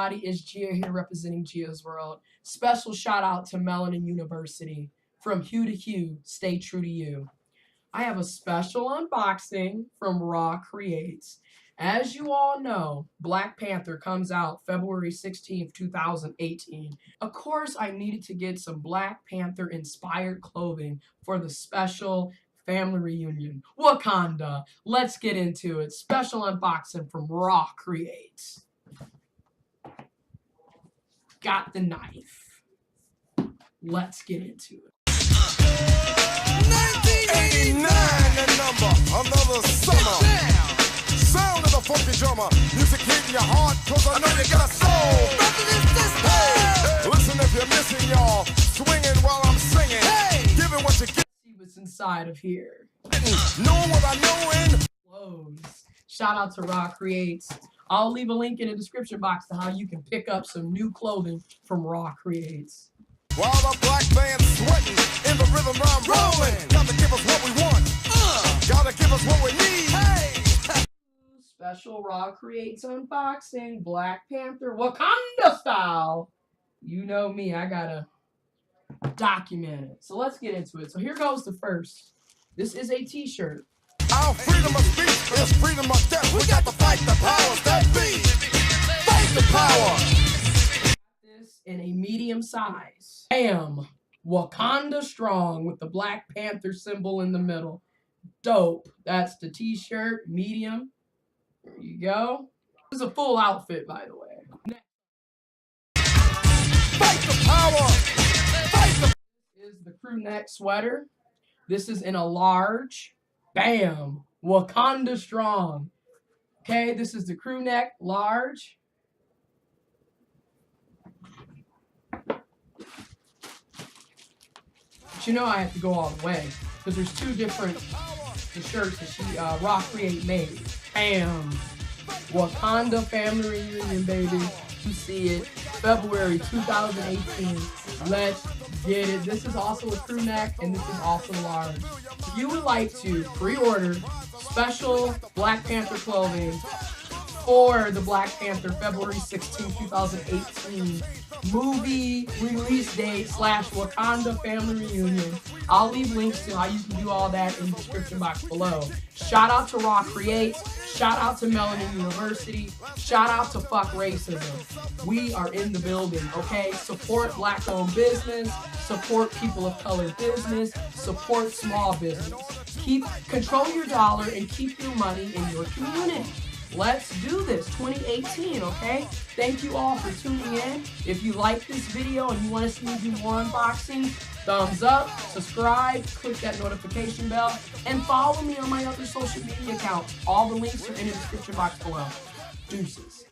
everybody? It's Gia here representing JiasWorld. Special shout out to Melanin University. From hue to hue, stay true to you. I have a special unboxing from Rah Creates. As you all know, Black Panther comes out February 16th, 2018. Of course, I needed to get some Black Panther inspired clothing for the special family reunion. Wakanda. Let's get into it. Special unboxing from Rah Creates. Got the knife. Let's get into it. 1989, the number, another summer. Sound of the funky drummer. Music hitting your heart, cause I know you got a soul. Hey, listen if you're missing, y'all. Swinging while I'm singing. Hey, giving what you get. See what's inside of here. Know what I know in Clothes. Shout out to Rah Creates. I'll leave a link in the description box to how you can pick up some new clothing from Rah Creates. while the black band's sweating in the rhythm I'm rolling. Gotta give us what we want. Gotta give us what we need. Hey. Special Rah Creates unboxing. Black Panther Wakanda style. You know me, I gotta document it. So let's get into it. So here goes the first. This is a t-shirt. Our freedom of speech is freedom of death. We got to fight the powers that be. Fight the power. This in a medium size. Bam! Wakanda strong with the Black Panther symbol in the middle. Dope. That's the t-shirt, medium. There you go. This is a full outfit, by the way. Fight the power. Fight the. This is the crew neck sweater. This is in a large. Bam! Wakanda strong. Okay, this is the crew neck, large. But you know I have to go all the way because there's two different shirts that Rah Create made. Bam! Wakanda family reunion, baby. You see it. February 2018. Let's get it. This is also a crew neck and this is also large. If you would like to pre-order special Black Panther clothing for the Black Panther February 16, 2018 movie release date / Wakanda family reunion, I'll leave links to how you can do all that in the description box below. Shout out to Rah Creates. Shout out to Melanin University. Shout out to Fuck Racism. We are in the building, okay? Support Black-owned business. Support people of color business. Support small business. Control your dollar and keep your money in your community. Let's do this 2018, okay? Thank you all for tuning in. If you like this video and you want to see me do more unboxings, thumbs up, subscribe, click that notification bell, and follow me on my other social media accounts. All the links are in the description box below. Deuces.